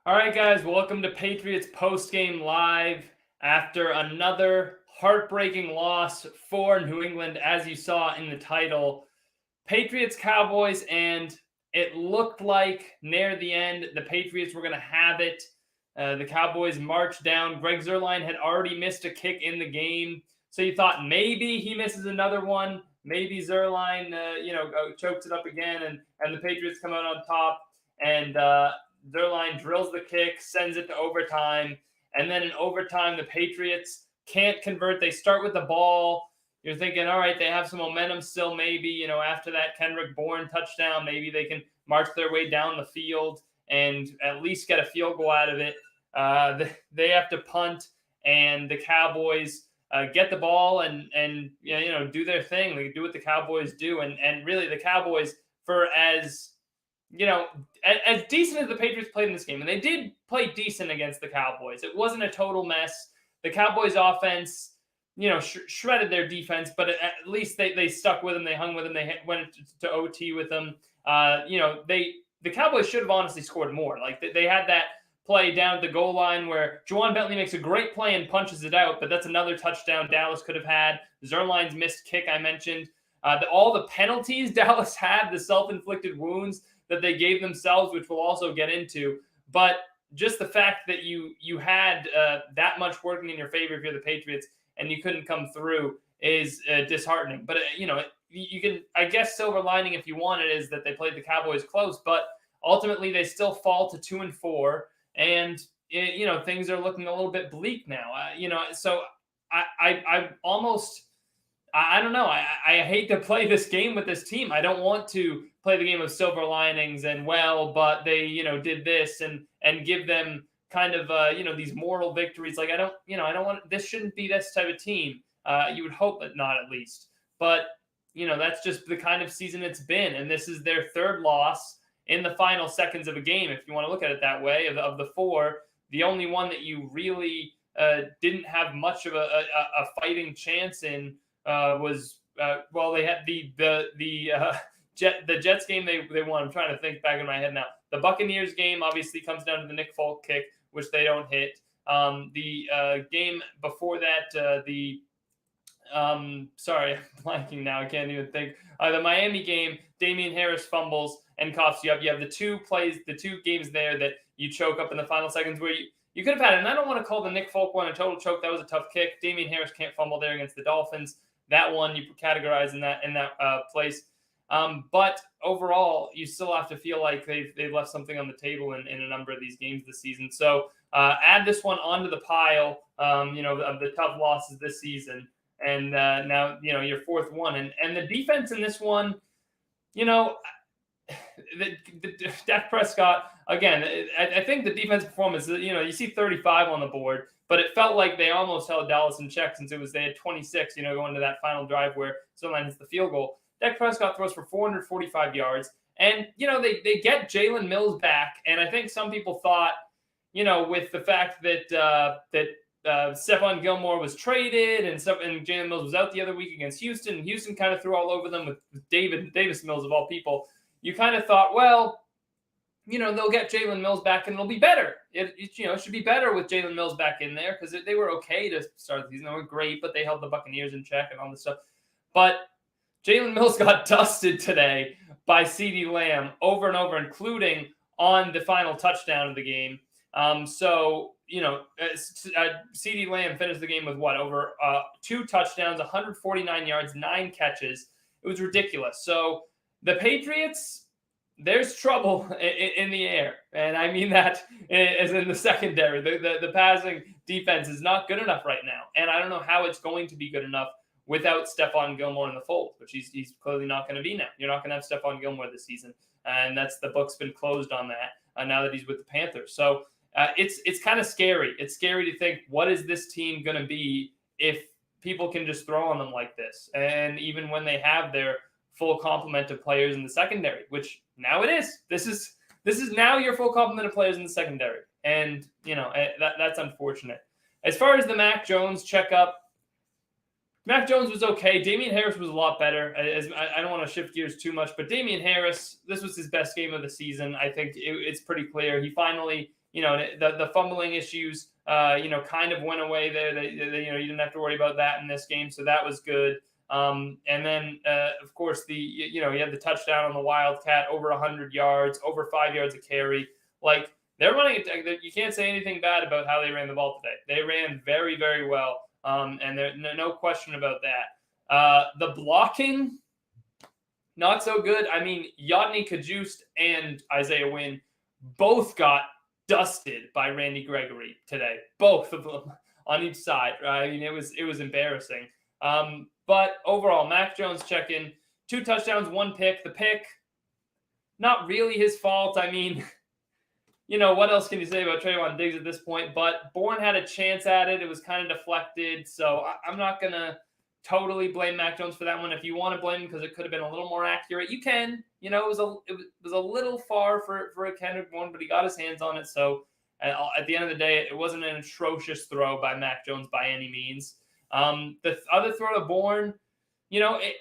All right, guys, welcome to Patriots Postgame Live. After another heartbreaking loss for New England, as you saw in the title, Patriots Cowboys, and it looked like near the end the Patriots were going to have it. The Cowboys marched down. Greg Zuerlein had already missed a kick in the game, so you thought maybe he misses another one. Maybe Zuerlein, chokes it up again, and the Patriots come out on top. And Zuerlein drills the kick, sends it to overtime, and then in overtime the Patriots can't convert. They start with the ball. You're thinking, all right, they have some momentum still. Maybe, after that Kendrick Bourne touchdown, maybe they can march their way down the field and at least get a field goal out of it. They have to punt, and the Cowboys get the ball and do their thing. They do what the Cowboys do, and really the Cowboys, for as decent as the Patriots played in this game, and they did play decent against the Cowboys. It wasn't a total mess. The Cowboys offense, shredded their defense, but at least they stuck with them. They hung with them. They went to OT with them. The Cowboys should have honestly scored more. Like they had that play down at the goal line where Juwan Bentley makes a great play and punches it out, but that's another touchdown Dallas could have had. Zuerlein's missed kick I mentioned. All the penalties Dallas had, the self-inflicted wounds that they gave themselves, which we'll also get into. But just the fact that you had that much working in your favor if you're the Patriots and you couldn't come through is disheartening. But, you can, I guess, silver lining if you want it is that they played the Cowboys close, but ultimately they still fall to 2-4, and things are looking a little bit bleak now. So I almost, I don't know. I hate to play this game with this team. I don't want to play the game of silver linings and but they did this and give them kind of these moral victories. Like I don't want, this shouldn't be this type of team. You would hope that not, at least, but that's just the kind of season it's been, and this is their third loss in the final seconds of a game, if you want to look at it that way. Of the four, the only one that you really didn't have much of a fighting chance in was they had the Jets game they won. I'm trying to think back in my head now. The Buccaneers game obviously comes down to the Nick Folk kick, which they don't hit. The game before that, sorry, I'm blanking now. I can't even think. The Miami game, Damian Harris fumbles and coughs you up. You have the two games there that you choke up in the final seconds where you could have had it. And I don't want to call the Nick Folk one a total choke. That was a tough kick. Damian Harris can't fumble there against the Dolphins. That one you categorize in that place. But overall, you still have to feel like they've left something on the table in a number of these games this season. So add this one onto the pile, of the tough losses this season. And now, your fourth one. And the defense in this one, Dak Prescott, again, I think the defense performance, you see 35 on the board, but it felt like they almost held Dallas in check since they had 26, going to that final drive where Zuerlein hits the field goal. Dak Prescott throws for 445 yards, and, they get Jalen Mills back, and I think some people thought, with the fact that Stephon Gilmore was traded and Jalen Mills was out the other week against Houston, and Houston kind of threw all over them with Davis Mills of all people. You kind of thought, well, they'll get Jalen Mills back and it'll be better. It should be better with Jalen Mills back in there because they were okay to start the season. They were great, but they held the Buccaneers in check and all this stuff. But Jalen Mills got dusted today by CeeDee Lamb over and over, including on the final touchdown of the game. CeeDee Lamb finished the game with over 2 touchdowns, 149 yards, 9 catches. It was ridiculous. So the Patriots, there's trouble in the air. And I mean that as in the secondary. The passing defense is not good enough right now. And I don't know how it's going to be good enough without Stephon Gilmore in the fold, which he's clearly not going to be now. You're not going to have Stephon Gilmore this season. And the book's been closed on that now that he's with the Panthers. So it's kind of scary. It's scary to think, what is this team going to be if people can just throw on them like this? And even when they have their full complement of players in the secondary, which now it is. This is now your full complement of players in the secondary. And, that's unfortunate. As far as the Mac Jones checkup, Mac Jones was okay. Damian Harris was a lot better. I don't want to shift gears too much, but Damian Harris, this was his best game of the season. I think it's pretty clear. He finally the fumbling issues, kind of went away there. They, you didn't have to worry about that in this game, so that was good. And then, of course, you had the touchdown on the Wildcat, over 100 yards, over 5 yards a carry. Like, they're running it. You can't say anything bad about how they ran the ball today. They ran very, very well, and there's no question about that. The blocking, not so good. I mean, Yodny Kajust and Isaiah Wynn both got dusted by Randy Gregory today. Both of them on each side. I mean, it was embarrassing. But overall, Mac Jones check-in, 2 touchdowns, 1 pick. The pick, not really his fault. I mean, what else can you say about Trayvon Diggs at this point? But Bourne had a chance at it. It was kind of deflected. So I'm not going to totally blame Mac Jones for that one. If you want to blame him because it could have been a little more accurate, you can. It was a little far for a Kendrick Bourne, but he got his hands on it. So at the end of the day, it wasn't an atrocious throw by Mac Jones by any means. The other throw to Bourne,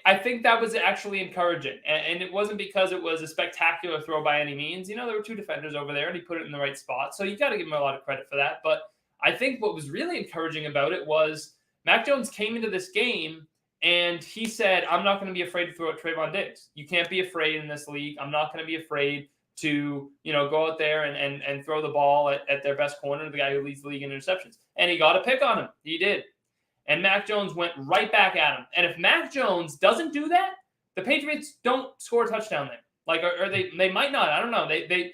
I think that was actually encouraging. And it wasn't because it was a spectacular throw by any means. There were 2 defenders over there, and he put it in the right spot. So you got to give him a lot of credit for that. But I think what was really encouraging about it was Mac Jones came into this game, and he said, I'm not going to be afraid to throw at Trayvon Diggs. You can't be afraid in this league. I'm not going to be afraid to, go out there and throw the ball at their best corner, the guy who leads the league in interceptions. And he got a pick on him. He did. And Mac Jones went right back at him. And if Mac Jones doesn't do that, the Patriots don't score a touchdown there. Like, or they might not. I don't know. They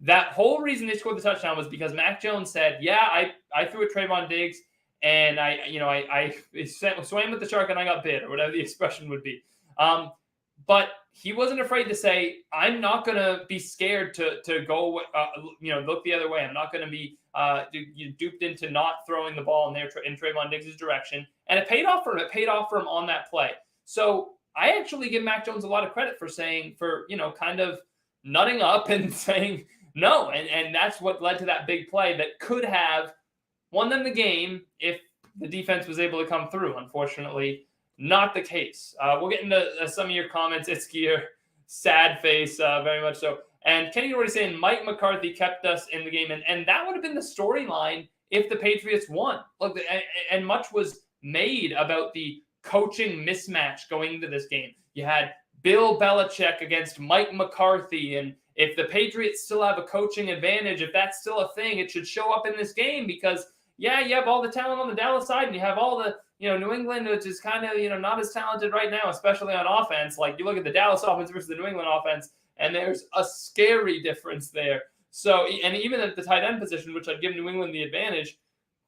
that whole reason they scored the touchdown was because Mac Jones said, yeah, I threw at Trayvon Diggs, and I swam with the shark and I got bit, or whatever the expression would be. But he wasn't afraid to say, I'm not going to be scared to go, look the other way. I'm not going to be duped into not throwing the ball in Trayvon Diggs' direction. And it paid off for him. It paid off for him on that play. So I actually give Mac Jones a lot of credit for kind of nutting up and saying no. And that's what led to that big play that could have won them the game if the defense was able to come through. Unfortunately, not the case. We'll get into some of your comments. It's Gear, sad face, very much so. And Kenny already saying Mike McCarthy kept us in the game. And that would have been the storyline if the Patriots won. Look, and much was made about the coaching mismatch going into this game. You had Bill Belichick against Mike McCarthy. And if the Patriots still have a coaching advantage, if that's still a thing, it should show up in this game because, yeah, you have all the talent on the Dallas side and you have all the, New England, which is kind of, not as talented right now, especially on offense. Like, you look at the Dallas offense versus the New England offense, and there's a scary difference there. So, and even at the tight end position, which I'd give New England the advantage,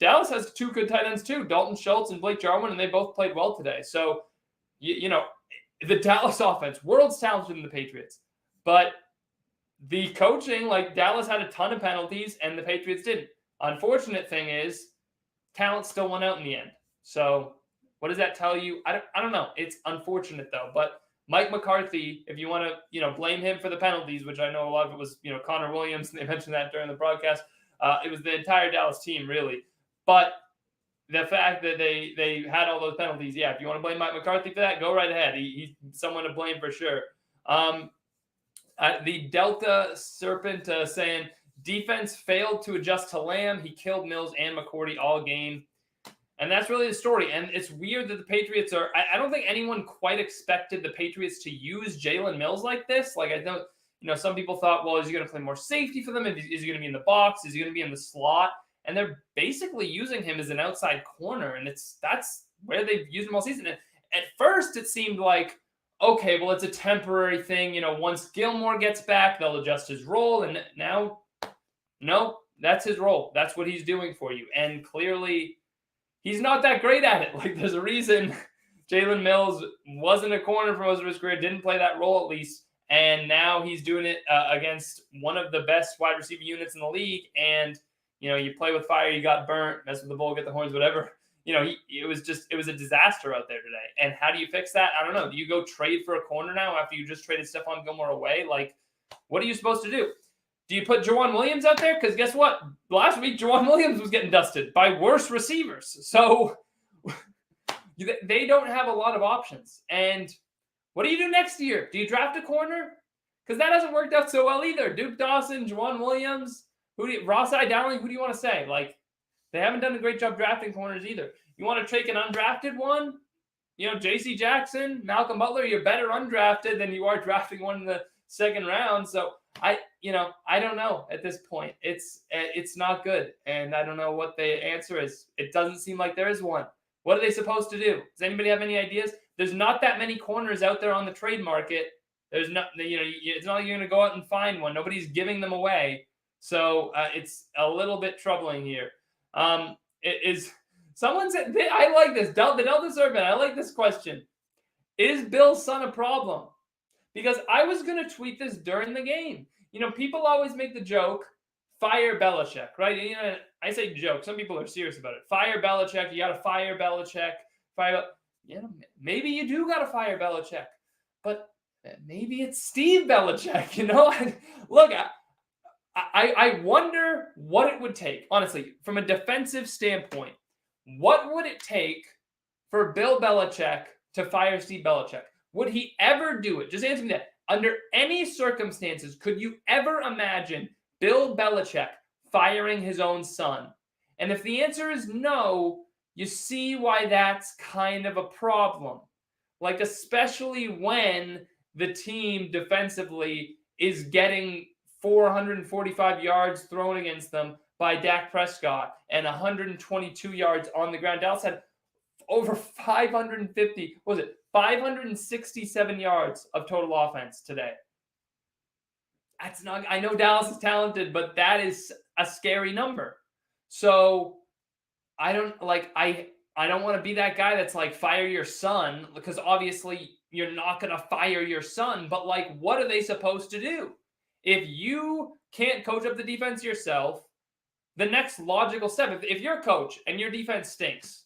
Dallas has 2 good tight ends too, Dalton Schultz and Blake Jarwin, and they both played well today. So, the Dallas offense, world's talented than the Patriots. But the coaching, like, Dallas had a ton of penalties, and the Patriots didn't. Unfortunate thing is, talent still won out in the end. So what does that tell you? I don't know. It's unfortunate, though. But Mike McCarthy, if you want to, blame him for the penalties, which I know a lot of it was, Connor Williams, and they mentioned that during the broadcast. It was the entire Dallas team, really. But the fact that they had all those penalties, yeah, if you want to blame Mike McCarthy for that, go right ahead. He's someone to blame for sure. The Delta Serpent saying, defense failed to adjust to Lamb. He killed Mills and McCourty all game. And that's really the story. And it's weird that the Patriots are – I don't think anyone quite expected the Patriots to use Jalen Mills like this. Like, I don't – some people thought, well, is he going to play more safety for them? Is he going to be in the box? Is he going to be in the slot? And they're basically using him as an outside corner. And that's where they've used him all season. And at first, it seemed like, okay, well, it's a temporary thing. Once Gilmore gets back, they'll adjust his role. And now, no, that's his role. That's what he's doing for you. And clearly – he's not that great at it. Like, there's a reason Jalen Mills wasn't a corner for most of his career, didn't play that role at least, and now he's doing it against one of the best wide receiver units in the league. And, you play with fire, you got burnt, mess with the bull, get the horns, whatever. It was a disaster out there today. And how do you fix that? I don't know. Do you go trade for a corner now after you just traded Stephon Gilmore away? Like, what are you supposed to do? Do you put Jawan Williams out there? Because guess what? Last week, Jawan Williams was getting dusted by worse receivers. So they don't have a lot of options. And what do you do next year? Do you draft a corner? Because that hasn't worked out so well either. Duke Dawson, Jawan Williams, Ross-eye Dowling, who do you want to say? Like, they haven't done a great job drafting corners either. You want to take an undrafted one? J.C. Jackson, Malcolm Butler, you're better undrafted than you are drafting one in the second round. So I don't know at this point. It's not good. And I don't know what the answer is. It doesn't seem like there is one. What are they supposed to do? Does anybody have any ideas? There's not that many corners out there on the trade market. There's not, it's not like you're going to go out and find one. Nobody's giving them away. So it's a little bit troubling here. Someone said, I like this. The Delta Serpent, I like this question. Is Bill's son a problem? Because I was going to tweet this during the game. People always make the joke, fire Belichick, right? I say joke. Some people are serious about it. Fire Belichick. You got to fire Belichick. Maybe you do got to fire Belichick. But maybe it's Steve Belichick, Look, I wonder what it would take, honestly, from a defensive standpoint. What would it take for Bill Belichick to fire Steve Belichick? Would he ever do it? Just answer me that. Under any circumstances, could you ever imagine Bill Belichick firing his own son? And if the answer is no, you see why that's kind of a problem. Like, especially when the team defensively is getting 445 yards thrown against them by Dak Prescott and 122 yards on the ground. Dallas had over 567 yards of total offense today. That's not, I know Dallas is talented, but that is a scary number. So I don't want to be that guy that's like, fire your son, because obviously you're not going to fire your son, but like, what are they supposed to do? If you can't coach up the defense yourself, the next logical step, if you're a coach and your defense stinks,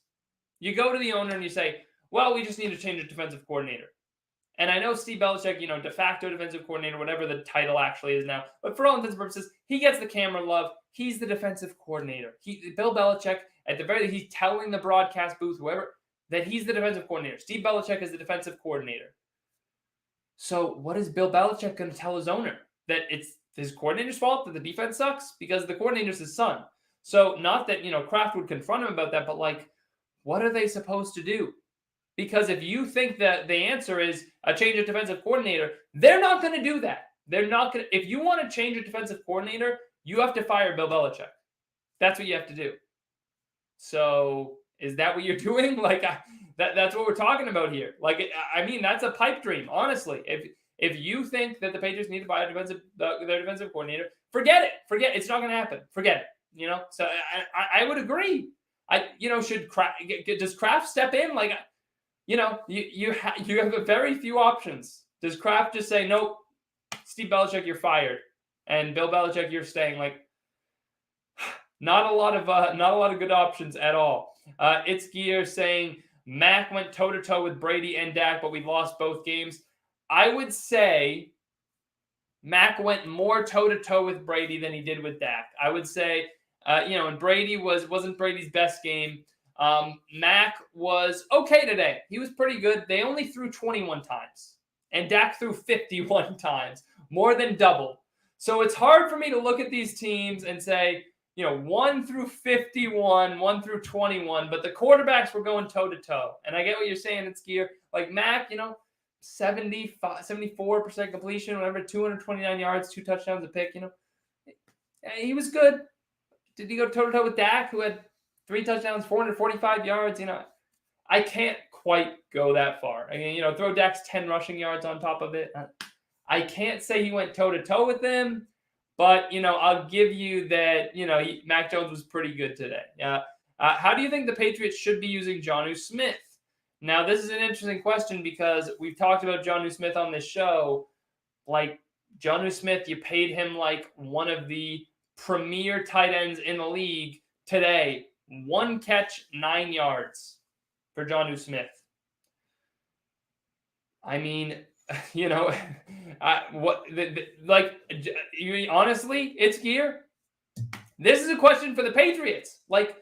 you go to the owner and you say, well, we just need to change the defensive coordinator. And I know Steve Belichick, de facto defensive coordinator, whatever the title actually is now, but for all intents and purposes, he gets the camera love. He's the defensive coordinator. Bill Belichick, at the very least, he's telling the broadcast booth, whoever, that he's the defensive coordinator. Steve Belichick is the defensive coordinator. So what is Bill Belichick going to tell his owner? That it's his coordinator's fault that the defense sucks? Because the coordinator's his son. So not that, Kraft would confront him about that, but like, what are they supposed to do? Because if you think that the answer is a change of defensive coordinator, they're not going to do that. They're not going to. If you want to change a defensive coordinator, you have to fire Bill Belichick. That's what you have to do. So is that what you're doing? Like, that's what we're talking about here. Like, that's a pipe dream, honestly. If you think that the Patriots need to fire their defensive coordinator, forget it. It's not going to happen. Forget it. So I would agree. Does Kraft step in? Like, you have a very few options. Does Kraft just say, nope, Steve Belichick, you're fired, and Bill Belichick, you're staying? Like, not a lot of good options at all. It's Gear saying Mac went toe-to-toe with Brady and Dak, but we lost both games. I would say Mac went more toe-to-toe with Brady than he did with Dak. I would say, and Brady wasn't Brady's best game. Mac was okay today. He was pretty good. They only threw 21 times, and Dak threw 51 times, more than double. So it's hard for me to look at these teams and say, 1 through 51, 1 through 21, but the quarterbacks were going toe-to-toe. And I get what you're saying, it's Gear. Like Mac, 74% completion, whatever, 229 yards, 2 touchdowns, a pick, he was good. Did he go toe-to-toe with Dak, who had 3 touchdowns, 445 yards? I can't quite go that far. Throw Dak's 10 rushing yards on top of it. I can't say he went toe-to-toe with them, but, I'll give you that, Mac Jones was pretty good today. How do you think the Patriots should be using Jonnu Smith? Now, this is an interesting question because we've talked about Jonnu Smith on this show. Like, Jonnu Smith, you paid him like one of the premier tight ends in the league today. 1 catch, 9 yards for Jonnu Smith. Honestly, it's Gear. This is a question for the Patriots. Like,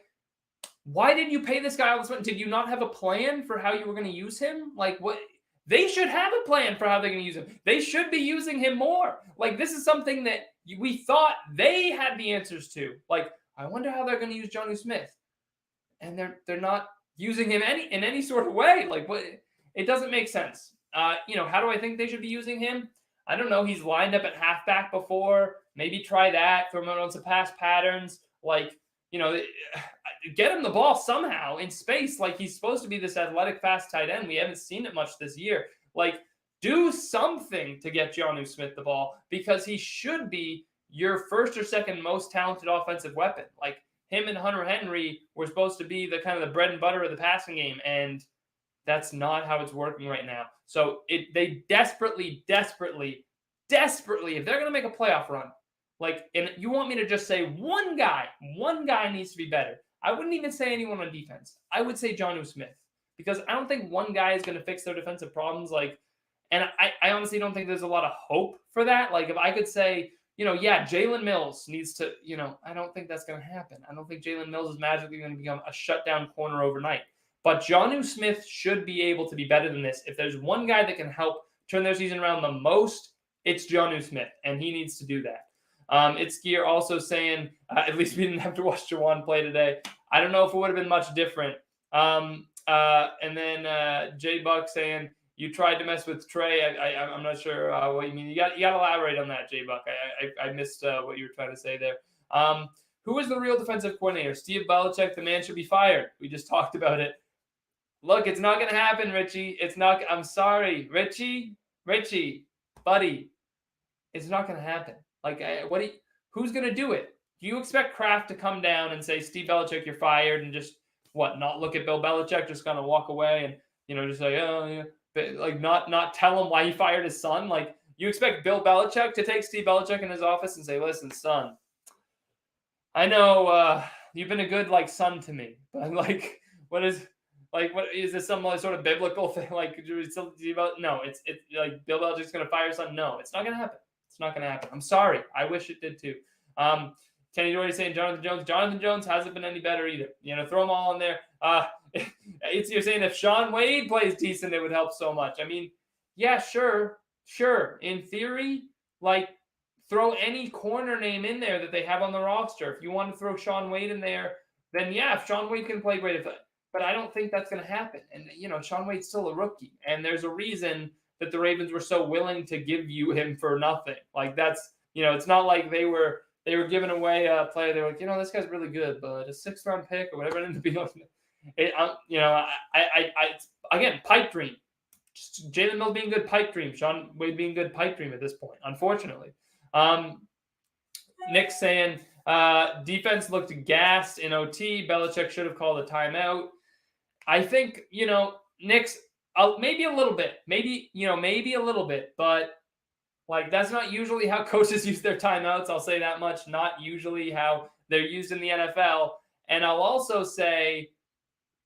why did you pay this guy all this money? Did you not have a plan for how you were going to use him? Like, what? They should have a plan for how they're going to use him. They should be using him more. Like, this is something that we thought they had the answers to. Like, I wonder how they're going to use Jonnu Smith, and they're not using him in any sort of way. Like, what? It doesn't make sense. How do I think they should be using him? I don't know. He's lined up at halfback before. Maybe try that. Throw him on some pass patterns. Like, get him the ball somehow in space. Like, he's supposed to be this athletic, fast tight end. We haven't seen it much this year. Like, do something to get Jonnu Smith the ball, because he should be your first or second most talented offensive weapon. Like, him and Hunter Henry were supposed to be the kind of the bread and butter of the passing game, and that's not how it's working right now. So they desperately, if they're going to make a playoff run, like, and you want me to just say one guy needs to be better. I wouldn't even say anyone on defense. I would say Jonnu Smith, because I don't think one guy is going to fix their defensive problems. Like, and I honestly don't think there's a lot of hope for that. Like, if I could say, Jalen Mills needs to, I don't think that's going to happen. I don't think Jalen Mills is magically going to become a shutdown corner overnight. But Jonnu Smith should be able to be better than this. If there's one guy that can help turn their season around the most, it's Jonnu Smith, and he needs to do that. It's Gear also saying, at least we didn't have to watch Jawan play today. I don't know if it would have been much different. And then J Buck saying, you tried to mess with Trey. I'm not sure what you mean. You got to elaborate on that, J Buck. I missed what you were trying to say there. Who is the real defensive coordinator? Steve Belichick. The man should be fired. We just talked about it. Look, it's not going to happen, Richie. It's not. I'm sorry, Richie, buddy. It's not going to happen. Like, who's going to do it? Do you expect Kraft to come down and say, Steve Belichick, you're fired, and just not look at Bill Belichick, just kind of walk away and just say, oh yeah, but like not tell him why he fired his son? Like, you expect Bill Belichick to take Steve Belichick in his office and say, listen, son, I know you've been a good son to me, but what is this, some sort of biblical thing? Like, no, it's like Bill Belichick's going to fire his son. No, it's not going to happen. It's not going to happen. I'm sorry. I wish it did too. Kenny Doherty saying Jonathan Jones. Jonathan Jones hasn't been any better either. Throw them all in there. You're saying if Sean Wade plays decent, it would help so much. I mean, yeah, sure. In theory, throw any corner name in there that they have on the roster. If you want to throw Sean Wade in there, then yeah, if Sean Wade can play great. But I don't think that's going to happen. And, Sean Wade's still a rookie. And there's a reason that the Ravens were so willing to give you him for nothing. Like, that's, it's not like they were giving away a player. They were like, this guy's really good, but a 6th-round pick or whatever it ended up being. Again, pipe dream. Just Jalen Mills being good, pipe dream. Sean Wade being good, pipe dream at this point, unfortunately. Nick saying, defense looked gassed in OT. Belichick should have called a timeout. I think, Nick's maybe a little bit, maybe a little bit, but that's not usually how coaches use their timeouts. I'll say that much. Not usually how they're used in the NFL. And I'll also say,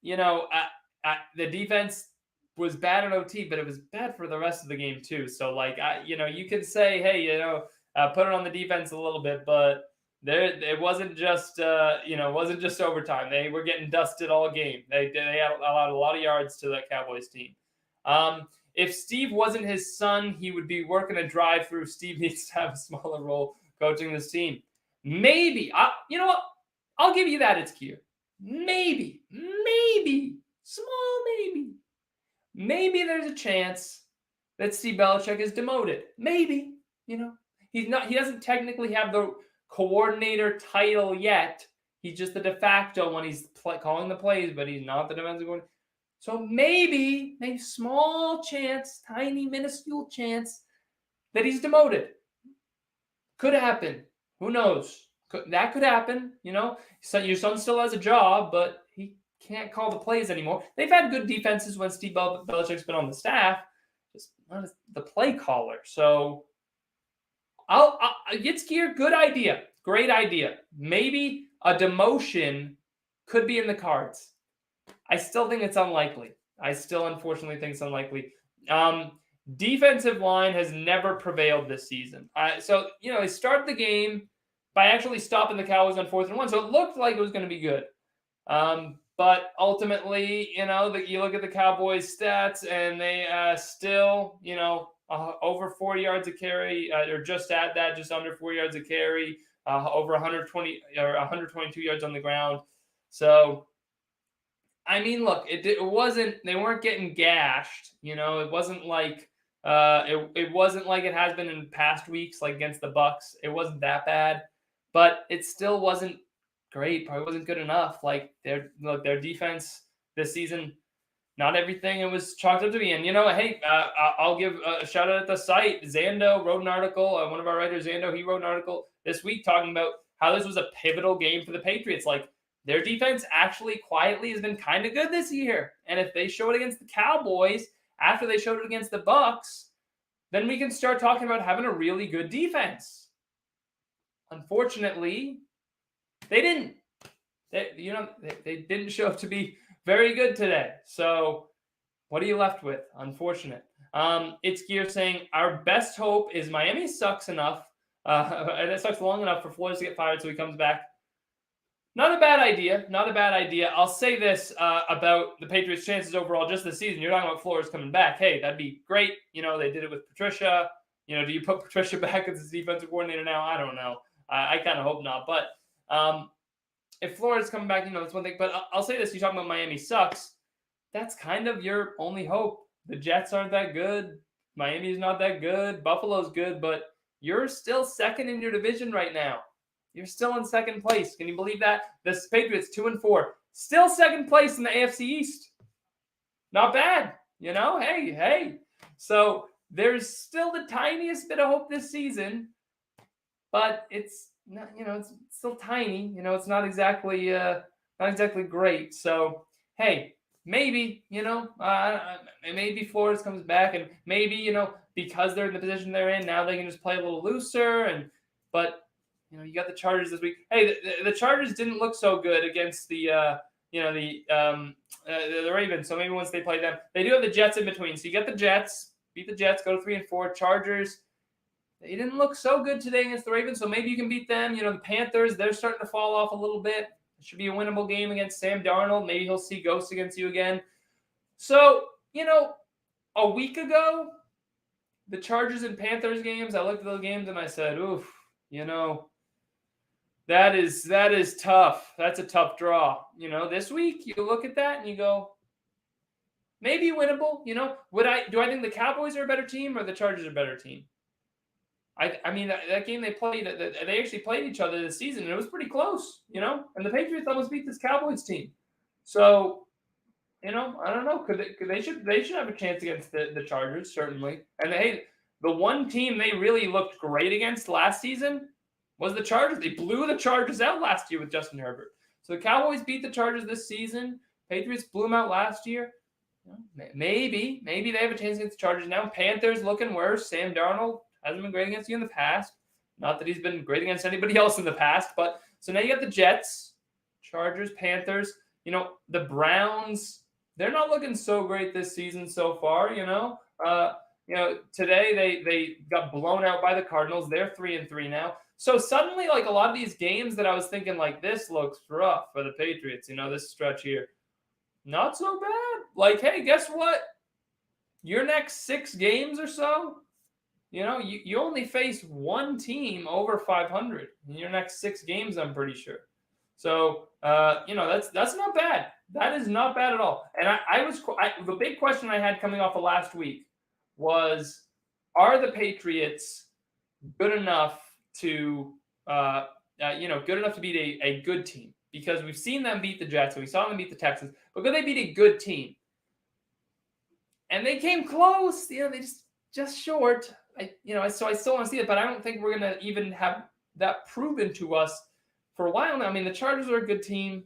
the defense was bad in OT, but it was bad for the rest of the game too. So you can say, hey, put it on the defense a little bit, but it wasn't just overtime. They were getting dusted all game. They allowed a lot of yards to that Cowboys team. If Steve wasn't his son, he would be working a drive-through. Steve needs to have a smaller role coaching this team. Maybe. You know what? I'll give you that. It's cute. Maybe. Small maybe. Maybe there's a chance that Steve Belichick is demoted. Maybe. He doesn't technically have the coordinator title yet. He's just the de facto when he's calling the plays, but he's not the defensive coordinator. So maybe small chance, tiny, minuscule chance that he's demoted. Could happen. Who knows? That could happen. So your son still has a job, but he can't call the plays anymore. They've had good defenses when Steve Belichick's been on the staff, just not the play caller. So I'll get scared. Good idea. Great idea. Maybe a demotion could be in the cards. I still think it's unlikely. I still, unfortunately, think it's unlikely. Defensive line has never prevailed this season. So, they started the game by actually stopping the Cowboys on 4th and 1. So it looked like it was going to be good. But ultimately, you look at the Cowboys stats and they still, over 4 yards a carry, or just at that, just under 4 yards a carry, over 120 or 122 yards on the ground. So, I mean, look, it wasn't, they weren't getting gashed. It wasn't like it wasn't like it has been in past weeks, like against the Bucks. It wasn't that bad, but it still wasn't great. Probably wasn't good enough. Like their defense this season, not everything it was chalked up to be. And hey, I'll give a shout out at the site. Zando wrote an article. One of our writers, Zando, he wrote an article this week talking about how this was a pivotal game for the Patriots. Like their defense actually quietly has been kind of good this year. And if they show it against the Cowboys after they showed it against the Bucks, then we can start talking about having a really good defense. Unfortunately, they didn't. They didn't show up to be very good today. So what are you left with? Unfortunate. It's Gear saying our best hope is Miami sucks enough, and it sucks long enough for Flores to get fired so he comes back. Not a bad idea. Not a bad idea. I'll say this about the Patriots' chances overall just this season. You're talking about Flores coming back. Hey, that'd be great. They did it with Patricia. Do you put Patricia back as the defensive coordinator now? I don't know. I kind of hope not. But if Flores coming back, that's one thing. But I'll say this. You're talking about Miami sucks. That's kind of your only hope. The Jets aren't that good. Miami's not that good. Buffalo's good. But you're still second in your division right now. You're still in second place. Can you believe that? The Patriots 2-4, still second place in the AFC East. Not bad, Hey. So there's still the tiniest bit of hope this season, but it's not, it's still tiny. It's not exactly great. So hey, maybe maybe Flores comes back, and maybe because they're in the position they're in now, they can just play a little looser. But you got the Chargers this week. Hey, the Chargers didn't look so good against the Ravens. So maybe once they play them, they do have the Jets in between. So you got the Jets, beat the Jets, go to 3-4. Chargers, they didn't look so good today against the Ravens. So maybe you can beat them. The Panthers, they're starting to fall off a little bit. It should be a winnable game against Sam Darnold. Maybe he'll see ghosts against you again. So a week ago, the Chargers and Panthers games, I looked at those games and I said, oof, That is tough. That's a tough draw. This week you look at that and you go, maybe winnable. Do I think the Cowboys are a better team or the Chargers are a better team? I mean that game they played, they actually played each other this season and it was pretty close. And the Patriots almost beat this Cowboys team. So, I don't know. They should have a chance against the Chargers certainly. And the one team they really looked great against last season was the Chargers. They blew the Chargers out last year with Justin Herbert. So the Cowboys beat the Chargers this season. Patriots blew them out last year. Maybe they have a chance against the Chargers now. Panthers looking worse. Sam Darnold hasn't been great against you in the past. Not that he's been great against anybody else in the past. But so now you got the Jets, Chargers, Panthers. The Browns, they're not looking so great this season so far. Today they got blown out by the Cardinals. They're 3-3 now. So suddenly, like a lot of these games that I was thinking, like this looks rough for the Patriots. This stretch here, not so bad. Like, hey, guess what? Your next 6 games or so, you only face one team over 500 in your next 6 games. I'm pretty sure. So that's not bad. That is not bad at all. And the big question I had coming off of last week was, are the Patriots good enough to beat a good team? Because we've seen them beat the Jets and we saw them beat the Texans, but could they beat a good team? And they came close. They just short. So I still want to see it, but I don't think we're gonna even have that proven to us for a while now. I mean, the Chargers are a good team,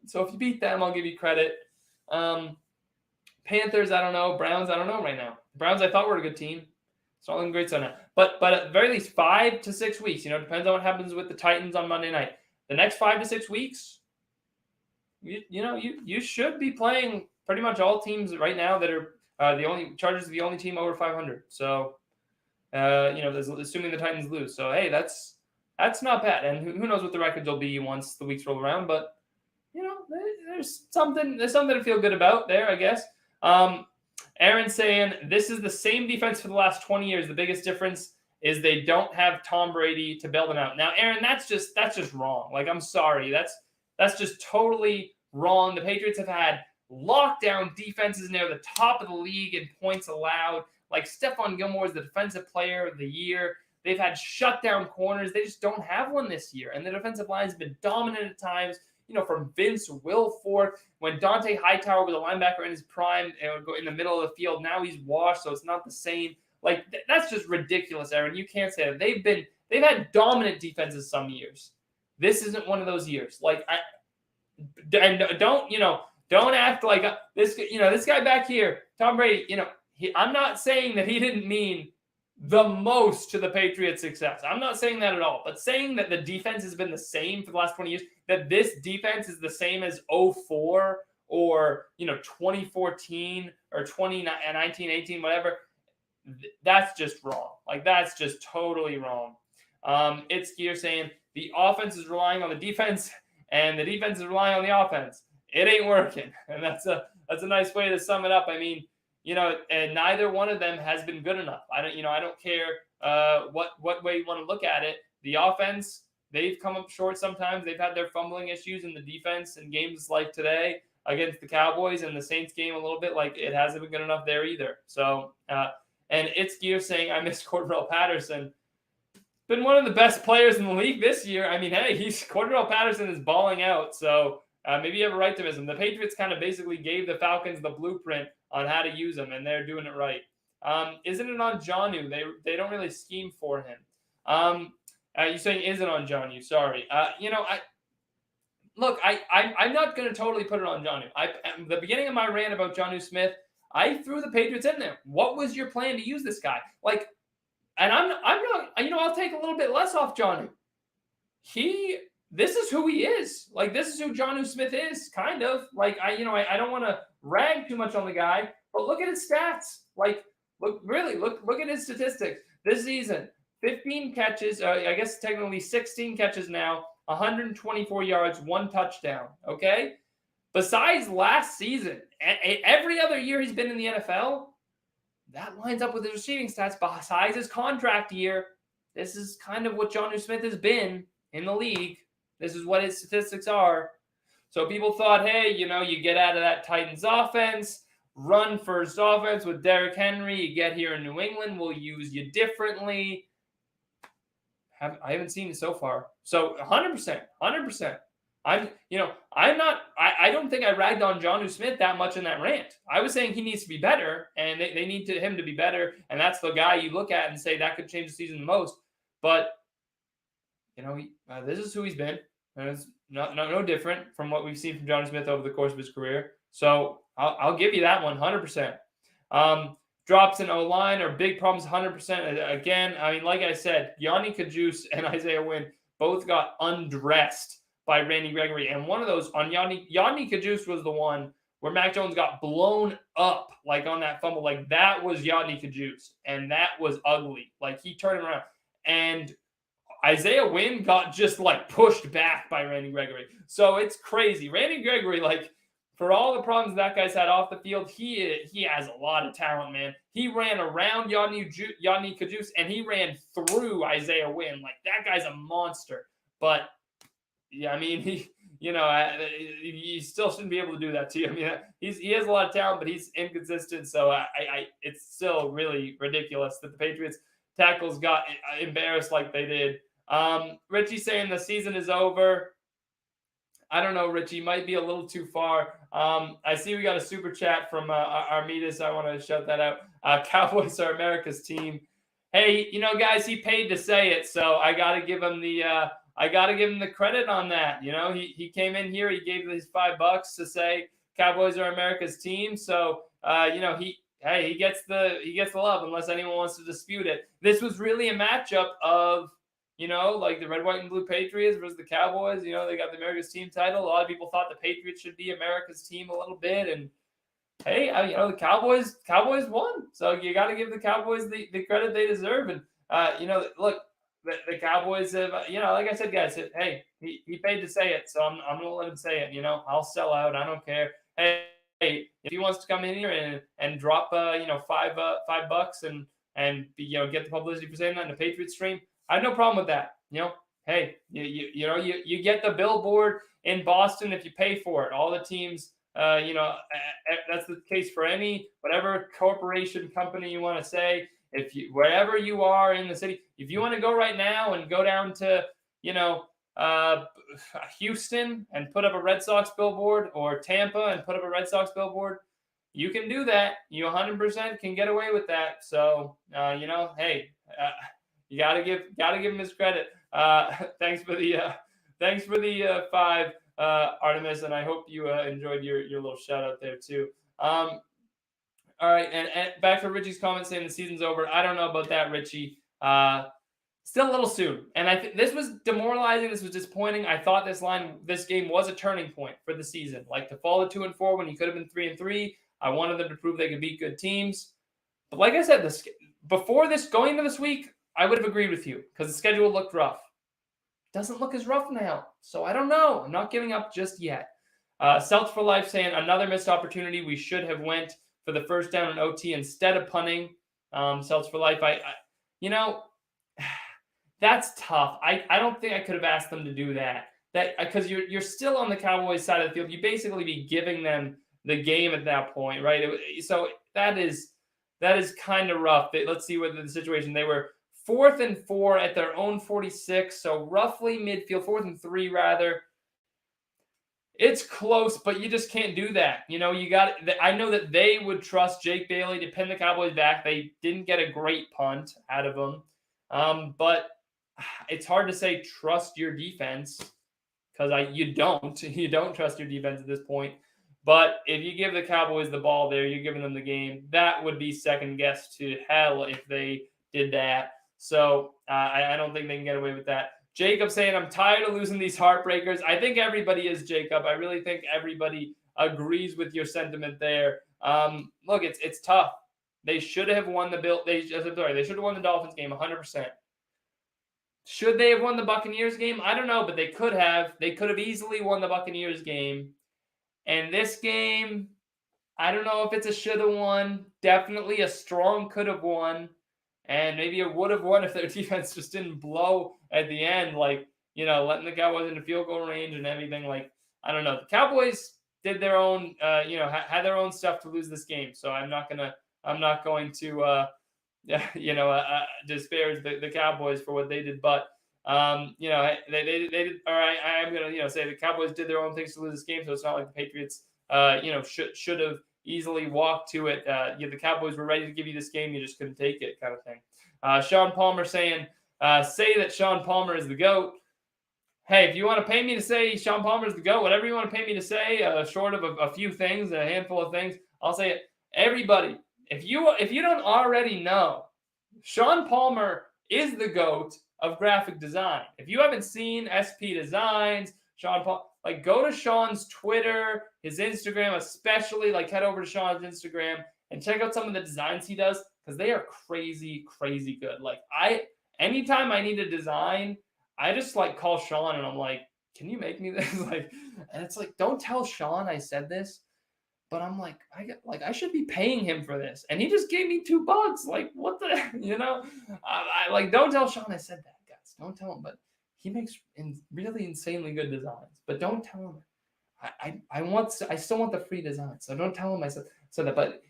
so if you beat them, I'll give you credit. Panthers, I don't know. Browns, I don't know right now. Browns, I thought were a good team. It's not looking great so now. But at the very least, 5 to 6 weeks. Depends on what happens with the Titans on Monday night. The next 5 to 6 weeks, you should be playing pretty much all teams right now that are Chargers are the only team over 500. So, assuming the Titans lose. So, hey, that's not bad. And who knows what the records will be once the weeks roll around. But, there's something to feel good about there, I guess. Aaron saying this is the same defense for the last 20 years. The biggest difference is they don't have Tom Brady to bail them out. Now, Aaron, that's just wrong. Like, I'm sorry. That's just totally wrong. The Patriots have had lockdown defenses near the top of the league in points allowed. Like, Stephon Gilmore is the defensive player of the year. They've had shutdown corners. They just don't have one this year. And the defensive line has been dominant at times, from Vince Wilfork. When Dante Hightower was a linebacker in his prime and would go in the middle of the field, now he's washed, so it's not the same. Like, that's just ridiculous, Aaron. You can't say that. They've had dominant defenses some years. This isn't one of those years. Like, don't act like this guy back here, Tom Brady. I'm not saying that he didn't mean the most to the Patriots' success. I'm not saying that at all. But saying that the defense has been the same for the last 20 years, that this defense is the same as 04 or 2014 or 2019, 18, whatever, that's just wrong. Like, that's just totally wrong. It's Gear saying the offense is relying on the defense and the defense is relying on the offense. It ain't working. And that's a nice way to sum it up. I mean, and neither one of them has been good enough. I don't care what way you want to look at it. The offense, they've come up short sometimes. They've had their fumbling issues in the defense in games like today against the Cowboys and the Saints game a little bit. Like, it hasn't been good enough there either. So, and it's Gear saying, I miss Cordarrelle Patterson. Been one of the best players in the league this year. I mean, hey, Cordarrelle Patterson is balling out. So maybe you have a right to miss him. The Patriots kind of basically gave the Falcons the blueprint on how to use them, and they're doing it right. Isn't it on Jonnu? They don't really scheme for him. You're saying is it on Jonnu? Sorry. I'm not going to totally put it on Jonnu. The beginning of my rant about Jonnu Smith, I threw the Patriots in there. What was your plan to use this guy? Like, and I'm not. I'll take a little bit less off Jonnu. This is who he is. Like, this is who Jonnu Smith is, kind of. Like, I don't want to rag too much on the guy, but look at his stats. Like, look at his statistics this season. 15 catches, I guess technically 16 catches now, 124 yards, 1 touchdown, okay? Besides last season, every other year he's been in the NFL, that lines up with his receiving stats. Besides his contract year, this is kind of what Jonnu Smith has been in the league. This is what his statistics are. So people thought, hey, you get out of that Titans offense, run first offense with Derrick Henry. You get here in New England, we'll use you differently. I haven't seen it so far. So 100%. I don't think I ragged on Jonnu Smith that much in that rant. I was saying he needs to be better, and they need him to be better, and that's the guy you look at and say that could change the season the most. But this is who he's been, and it's no different from what we've seen from Jonnu Smith over the course of his career. So I'll give you that one 100%. Drops in O-line are big problems 100%. Again, I mean, like I said, Yanni Kajus and Isaiah Wynn both got undressed by Randy Gregory. And one of those on Yanni Kajus was the one where Mac Jones got blown up, like on that fumble. Like, that was Yanni Kajus, and that was ugly. Like, he turned him around. And Isaiah Wynn got just, like, pushed back by Randy Gregory. So it's crazy. Randy Gregory, like, for all the problems that guy's had off the field, he has a lot of talent, man. He ran around Yanni Kajus, and he ran through Isaiah Wynn. Like, that guy's a monster. But, yeah, I mean, he still shouldn't be able to do that to you. I mean, he has a lot of talent, but he's inconsistent. So it's still really ridiculous that the Patriots tackles got embarrassed like they did. Richie saying the season is over. I don't know, Richie. Might be a little too far. I see we got a super chat from Armidas. I want to shout that out. Cowboys are America's team. Hey, guys, he paid to say it, so I got to give him the credit on that. He came in here. He gave these $5 to say Cowboys are America's team. So he gets the love unless anyone wants to dispute it. This was really a matchup of like the red, white, and blue Patriots versus the Cowboys. They got the America's team title. A lot of people thought the Patriots should be America's team a little bit. And hey, the Cowboys won. So you got to give the Cowboys the credit they deserve. And, look, the Cowboys have, like I said, guys, hey, he paid to say it. So I'm going to let him say it. I'll sell out. I don't care. Hey, hey, if he wants to come in here and drop $5 and get the publicity for saying that in the Patriots stream, I have no problem with that. Hey, you get the billboard in Boston if you pay for it. All the teams, that's the case for whatever corporation, company you want to say. Wherever you are in the city, if you want to go right now and go down to, Houston and put up a Red Sox billboard, or Tampa and put up a Red Sox billboard, you can do that. You 100% can get away with that. So, hey, you gotta give him his credit. Thanks for the 5, Artemis, and I hope you enjoyed your little shout out there too. All right, and back to Richie's comment saying the season's over. I don't know about that, Richie. Still a little soon, and I think this was demoralizing. This was disappointing. I thought this game was a turning point for the season. Like, to fall to 2-4 when you could have been 3-3. I wanted them to prove they could beat good teams. But like I said, going into this week, I would have agreed with you because the schedule looked rough. Doesn't look as rough now, so I don't know. I'm not giving up just yet. Celts for Life saying another missed opportunity. We should have went for the first down in OT instead of punting. Celts for Life, that's tough. I don't think I could have asked them to do that. Because you're still on the Cowboys side of the field. You basically be giving them the game at that point, right? So that is kind of rough. Let's see what the situation. They were 4th and 4 at their own 46, so roughly midfield, 4th and 3 rather. It's close, but you just can't do that. I know that they would trust Jake Bailey to pin the Cowboys back. They didn't get a great punt out of him, but it's hard to say trust your defense because you don't trust your defense at this point. But if you give the Cowboys the ball there, you're giving them the game. That would be second guess to hell if they did that. So I don't think they can get away with that. Jacob saying, I'm tired of losing these heartbreakers. I think everybody is, Jacob. I really think everybody agrees with your sentiment there. Look, it's tough. They should have won the They should have won the Dolphins game 100%. Should they have won the Buccaneers game? I don't know, but they could have. They could have easily won the Buccaneers game. And this game, I don't know if it's a should have won. Definitely a strong could have won. And maybe it would have won if their defense just didn't blow at the end, letting the Cowboys into field goal range and everything. I don't know. The Cowboys did their own, had their own stuff to lose this game. So I'm not going to disparage the Cowboys for what they did. But they did. All right, I'm gonna say the Cowboys did their own things to lose this game. So it's not like the Patriots, should have easily walked to it. The Cowboys were ready to give you this game. You just couldn't take it, kind of thing. Sean Palmer saying, say that Sean Palmer is the GOAT. Hey, if you want to pay me to say Sean Palmer is the GOAT, whatever you want to pay me to say, short of a few things, a handful of things, I'll say it. Everybody, if you don't already know, Sean Palmer is the GOAT of graphic design. If you haven't seen SP Designs, Sean Palmer, go to Sean's Twitter, his Instagram, especially, head over to Sean's Instagram and check out some of the designs he does because they are crazy, crazy good. Anytime I need a design, I just call Sean and I'm like, can you make me this? And it's don't tell Sean I said this, but I'm I should be paying him for this. And he just gave me $2. What the, don't tell Sean I said that, guys. Don't tell him, but he makes really insanely good designs, but don't tell him. I still want the free design, so don't tell him I said that. But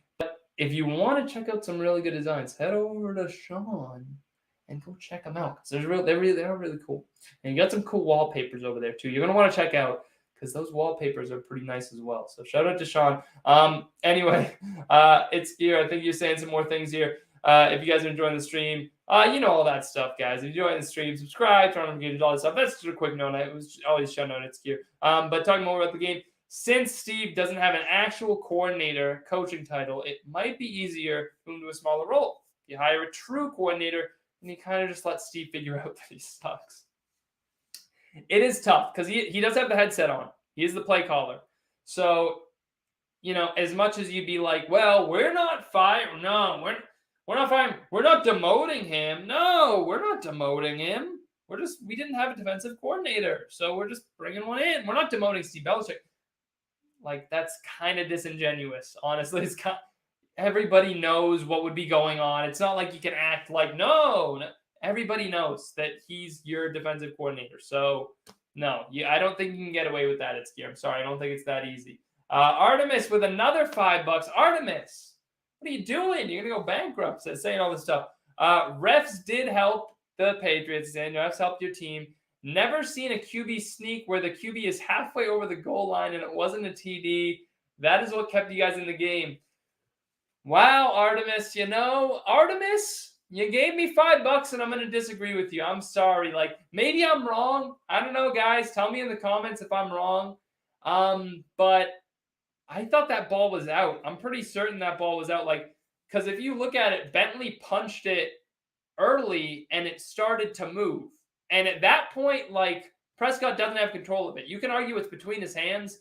if you want to check out some really good designs, head over to Sean and go check them out. They are really cool, and you got some cool wallpapers over there too. You're gonna want to check out because those wallpapers are pretty nice as well. So shout out to Sean. Anyway, it's here. I think you're saying some more things here. If you guys are enjoying the stream, all that stuff, guys. If you're enjoying the stream, subscribe, turn on notifications, all that stuff. That's just a quick note. I was always shouting out it's gear. But talking more about the game, since Steve doesn't have an actual coordinator coaching title, it might be easier to move to a smaller role. You hire a true coordinator, and you kind of just let Steve figure out that he sucks. It is tough because he does have the headset on. He is the play caller. So, as much as you'd be like, well, we're not firing. No, we're not firing. We're not demoting him. No, we're not demoting him. We didn't have a defensive coordinator, so we're just bringing one in. We're not demoting Steve Belichick. like that's kind of disingenuous. Honestly, everybody knows what would be going on. It's not like you can act like no. Everybody knows that he's your defensive coordinator. So no, I don't think you can get away with that. It's I'm sorry, I don't think it's that easy. Artemis with another $5. Artemis, what are you doing? You're gonna go bankrupt. Saying all this stuff. Refs did help the Patriots, and refs helped your team. Never seen a QB sneak where the QB is halfway over the goal line and it wasn't a TD. That is what kept you guys in the game. Wow, Artemis, Artemis, you gave me $5 and I'm going to disagree with you. I'm sorry. Like, maybe I'm wrong. I don't know, guys. Tell me in the comments if I'm wrong. But I thought that ball was out. I'm pretty certain that ball was out. Like, because if you look at it, Bentley punched it early and it started to move. And at that point, like, Prescott doesn't have control of it. You can argue it's between his hands,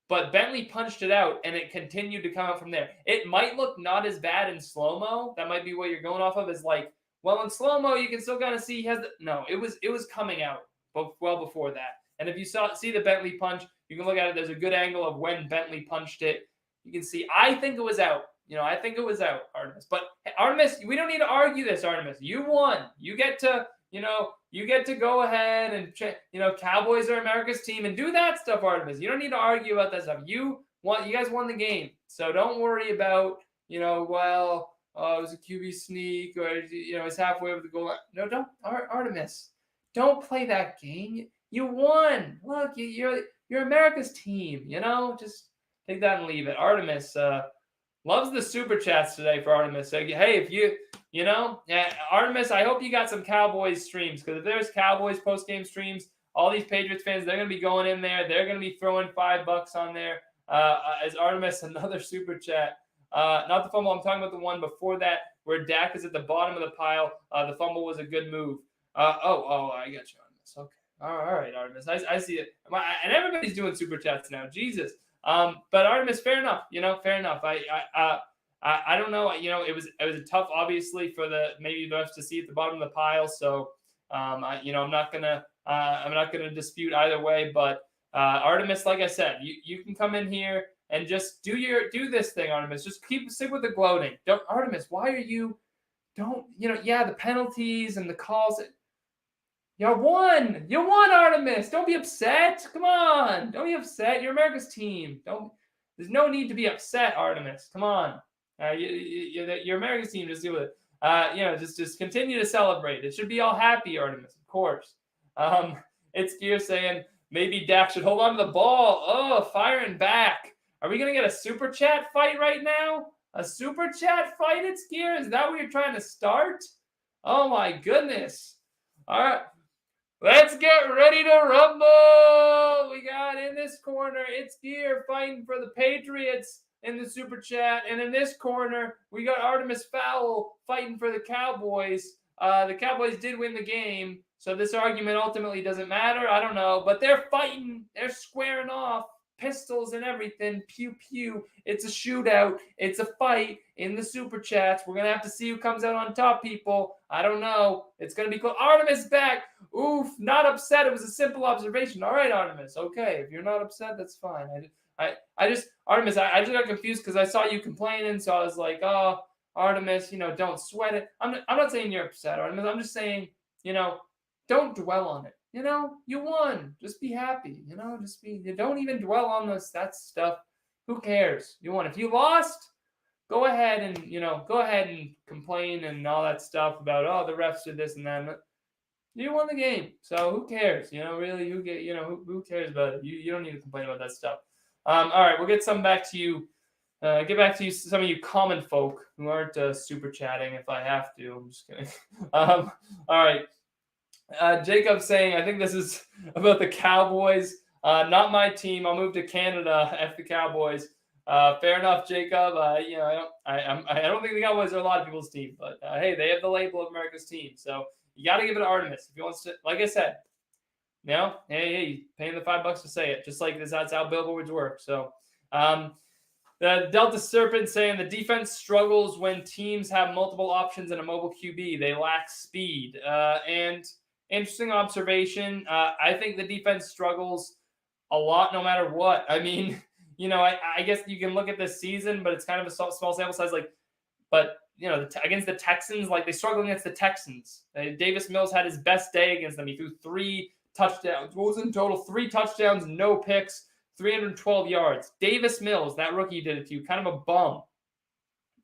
but Bentley punched it out and it continued to come out from there. It might look not as bad in slow-mo. That might be what you're going off of, is like, well, in slow-mo, you can still kind of see he has no, it was coming out well before that. And if you see the Bentley punch, you can look at it. There's a good angle of when Bentley punched it. You can see, I think it was out. I think it was out, Artemis. But Artemis, we don't need to argue this, Artemis. You won. You get to, you get to go ahead and, Cowboys are America's team and do that stuff, Artemis. You don't need to argue about that stuff. You guys won the game. So don't worry about, it was a QB sneak or, it's halfway over the goal line. No, don't, Artemis. Don't play that game. You won. Look, you're America's team, just take that and leave it. Artemis, loves the super chats today for Artemis. So, hey, if Artemis, I hope you got some Cowboys streams, because if there's Cowboys post-game streams, all these Patriots fans, they're going to be going in there. They're going to be throwing $5 on there. As Artemis, another super chat. Not the fumble. I'm talking about the one before that where Dak is at the bottom of the pile. The fumble was a good move. I got you, Artemis. Okay. All right, Artemis. I see it. And everybody's doing super chats now. Jesus. But Artemis, fair enough. Fair enough. I don't know. It was a tough, obviously, for maybe the refs to see at the bottom of the pile. So, I'm not gonna dispute either way. But Artemis, like I said, you can come in here and just do this thing, Artemis. Just stick with the gloating. Artemis, why are you? The penalties and the calls. You won, Artemis. Don't be upset. Come on, don't be upset. You're America's team. There's no need to be upset, Artemis. Come on. You're America's team. Just deal with it. Just continue to celebrate. It should be all happy, Artemis, of course. It's Gear saying maybe Dak should hold on to the ball. Oh, firing back. Are we gonna get a super chat fight right now? A super chat fight? It's Gear. Is that what you're trying to start? Oh my goodness. All right. Let's get ready to rumble. We got in this corner, it's Gear fighting for the Patriots in the super chat. And in this corner, we got Artemis Fowl fighting for the Cowboys. The Cowboys did win the game, so this argument ultimately doesn't matter. I don't know, but they're fighting. They're squaring off. Pistols and everything. Pew, pew. It's a shootout. It's a fight in the super chats. We're going to have to see who comes out on top, people. I don't know. It's going to be cool. Artemis back. Oof. Not upset. It was a simple observation. All right, Artemis. Okay. If you're not upset, that's fine. Artemis, I just got confused because I saw you complaining. So I was like, oh, Artemis, don't sweat it. I'm not saying you're upset, Artemis. I'm just saying, don't dwell on it. You won. Just be happy. You don't even dwell on that stuff. Who cares? You won. If you lost, go ahead and complain and all that stuff about, oh, the refs did this and that. You won the game. So who cares? Really, who cares about it? You don't need to complain about that stuff. All right, we'll get some back to you. Get back to you, some of you common folk who aren't super chatting if I have to. I'm just kidding. All right. Jacob saying, I think this is about the Cowboys. Not my team. I'll move to Canada. F the Cowboys. Fair enough, Jacob. I don't think the Cowboys are a lot of people's team, but hey, they have the label of America's team, so you got to give it to Artemis if he wants to. Like I said, hey, paying the $5 to say it, just like this. That's how billboards work. So, the Delta Serpent saying the defense struggles when teams have multiple options and a mobile QB. They lack speed. And interesting observation. I think the defense struggles a lot no matter what. I mean, I guess you can look at this season, but it's kind of a small sample size. But against the Texans, they struggled against the Texans. Davis Mills had his best day against them. He threw 3 touchdowns. What was in total? 3 touchdowns, no picks, 312 yards. Davis Mills, that rookie, did it to you. Kind of a bum.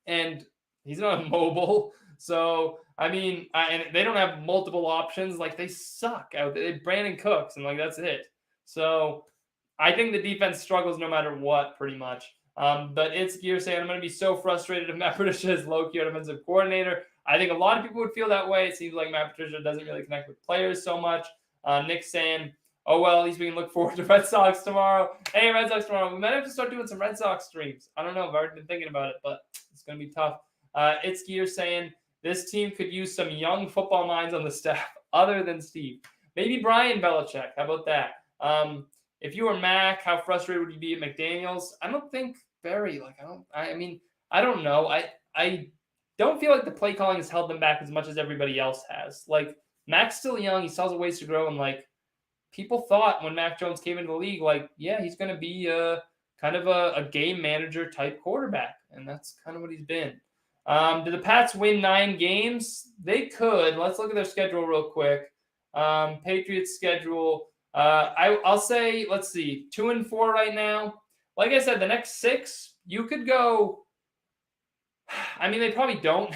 And he's not mobile. So, and they don't have multiple options. They suck out there. Brandon Cooks, and that's it. So, I think the defense struggles no matter what, pretty much. But it's Gear saying, I'm going to be so frustrated if Matt Patricia is low-key defensive coordinator. I think a lot of people would feel that way. It seems like Matt Patricia doesn't really connect with players so much. Nick saying, oh, well, at least we can look forward to Red Sox tomorrow. Hey, Red Sox tomorrow. We might have to start doing some Red Sox streams. I don't know. I've already been thinking about it, but it's going to be tough. It's Gear saying, this team could use some young football minds on the staff other than Steve. Maybe Brian Belichick. How about that? If you were Mac, how frustrated would you be at McDaniels? I don't think very. I don't know. I don't feel like the play calling has held them back as much as everybody else has. Mac's still young. He still has a ways to grow. And people thought when Mac Jones came into the league, he's going to be kind of a game manager type quarterback. And that's kind of what he's been. Do the Pats win 9 games? They could. Let's look at their schedule real quick. Patriots schedule. I'll say, let's see, 2-4 right now. Like I said, the next 6, you could go. They probably don't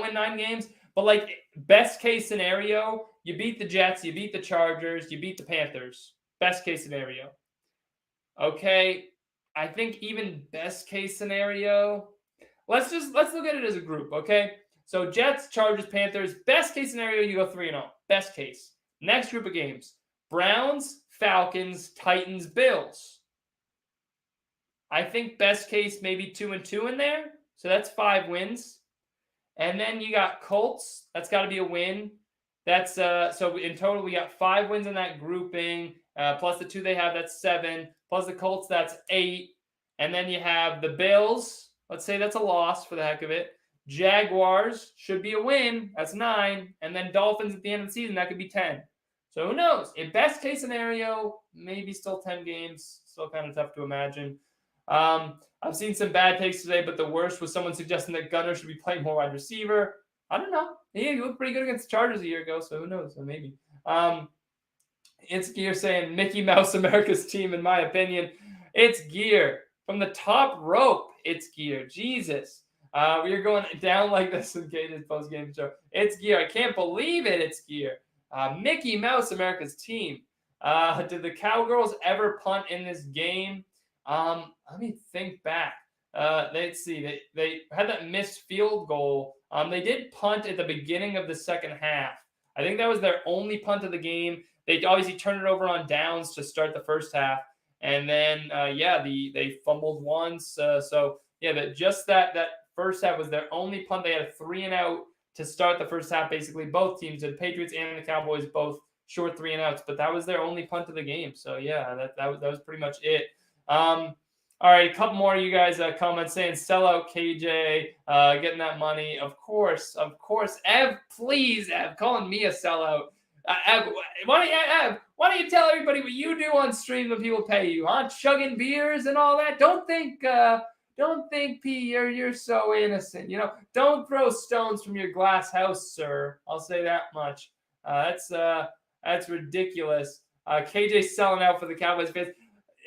win 9 games, but best case scenario, you beat the Jets, you beat the Chargers, you beat the Panthers. Best case scenario. Okay, I think even best case scenario, let's look at it as a group, okay? So Jets, Chargers, Panthers, best case scenario, you go 3-0. Best case. Next group of games, Browns, Falcons, Titans, Bills. I think best case, maybe 2-2 in there. So that's 5 wins. And then you got Colts. That's got to be a win. That's so in total, we got 5 wins in that grouping. Plus the 2 they have, that's 7. Plus the Colts, that's 8. And then you have the Bills. Let's say that's a loss for the heck of it. Jaguars should be a win. That's 9. And then Dolphins at the end of the season, that could be 10. So who knows? In best case scenario, maybe still 10 games. Still kind of tough to imagine. I've seen some bad takes today, but the worst was someone suggesting that Gunner should be playing more wide receiver. I don't know. He looked pretty good against the Chargers a year ago, so who knows? So maybe. It's Gear saying Mickey Mouse America's team, in my opinion. It's Gear. From the top rope, it's Gear. Jesus. We are going down like this in Cage's post-game show. It's Gear. I can't believe it. It's Gear. Mickey Mouse America's team. Did the Cowgirls ever punt in this game? Let me think back. Let's see. They had that missed field goal. They did punt at the beginning of the second half. I think that was their only punt of the game. They obviously turned it over on downs to start the first half. And then, they fumbled once. That first half was their only punt. They had a 3-and-out to start the first half, basically. Both teams, the Patriots and the Cowboys, both short 3-and-outs. But that was their only punt of the game. So, yeah, that was pretty much it. All right, a couple more of you guys comments saying sell out KJ, getting that money. Of course. Ev, please, Ev, calling me a sellout. Ev, why don't you tell everybody what you do on stream when people pay you, huh? Chugging beers and all that. Don't think, P, you're so innocent. Don't throw stones from your glass house, sir. I'll say that much. That's ridiculous. KJ's selling out for the Cowboys fans.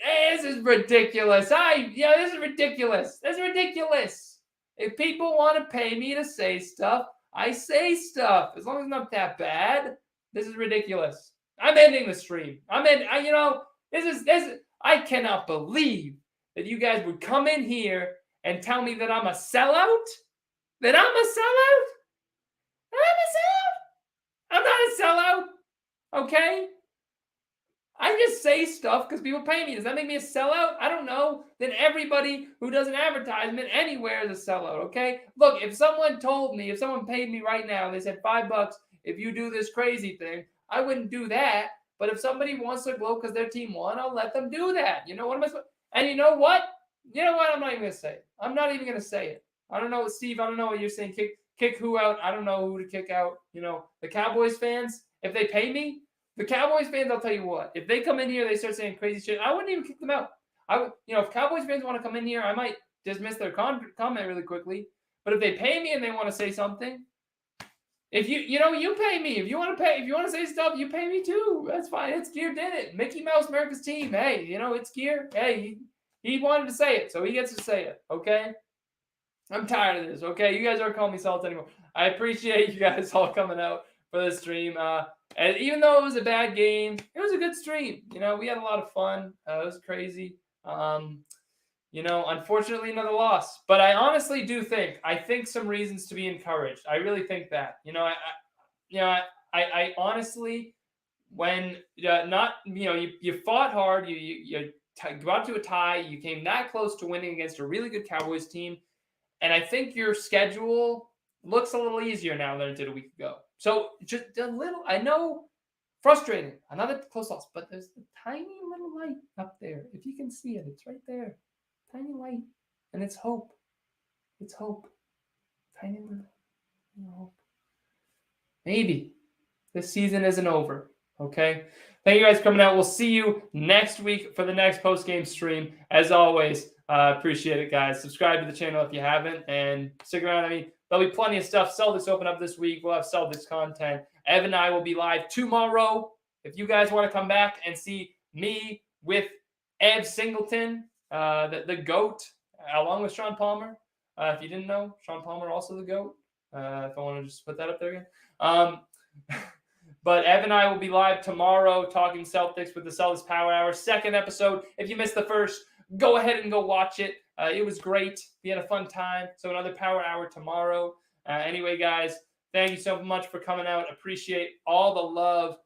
Hey, this is ridiculous. This is ridiculous. This is ridiculous. If people want to pay me to say stuff, I say stuff. As long as it's not that bad. This is ridiculous. I'm ending the stream. This is. I cannot believe that you guys would come in here and tell me that I'm a sellout. That I'm a sellout. I'm not a sellout. Okay. I just say stuff because people pay me. Does that make me a sellout? I don't know. Then everybody who does an advertisement anywhere is a sellout, okay? Look, if someone paid me right now, and they said $5 if you do this crazy thing, I wouldn't do that. But if somebody wants to gloat because their team won, I'll let them do that. You know what am I supposed? And you know what? I'm not even going to say it. I'm not even going to say it. I don't know, Steve. I don't know what you're saying. Kick who out? I don't know who to kick out. The Cowboys fans, if they pay me, the Cowboys fans, I'll tell you what. If they come in here, they start saying crazy shit, I wouldn't even kick them out. if Cowboys fans want to come in here, I might dismiss their comment really quickly. But if they pay me and they want to say something, if you pay me. If you want to say stuff, you pay me too. That's fine. It's Gear did it. Mickey Mouse, America's team. Hey, it's Gear. Hey, he wanted to say it, so he gets to say it. Okay. I'm tired of this. Okay, you guys aren't calling me Salt anymore. I appreciate you guys all coming out for the stream. And even though it was a bad game, it was a good stream. We had a lot of fun. It was crazy. Unfortunately, another loss. But I honestly do think some reasons to be encouraged. I really think that. I honestly, when you fought hard, you got to a tie, you came that close to winning against a really good Cowboys team, and I think your schedule looks a little easier now than it did a week ago. So just a little, I know, frustrating. Another close loss, but there's a tiny little light up there. If you can see it, it's right there. Tiny light. And it's hope. It's hope. Tiny little hope. Maybe this season isn't over. Okay? Thank you guys for coming out. We'll see you next week for the next post-game stream. As always, appreciate it, guys. Subscribe to the channel if you haven't, and stick around. There'll be plenty of stuff. Celtics open up this week. We'll have Celtics content. Ev and I will be live tomorrow. If you guys want to come back and see me with Ev Singleton, the GOAT, along with Sean Palmer. If you didn't know, Sean Palmer also the GOAT. If I want to just put that up there again. But Ev and I will be live tomorrow talking Celtics with the Celtics Power Hour. Second episode. If you missed the first, go ahead and go watch it. It was great. We had a fun time. So another Power Hour tomorrow. Anyway, guys, thank you so much for coming out. Appreciate all the love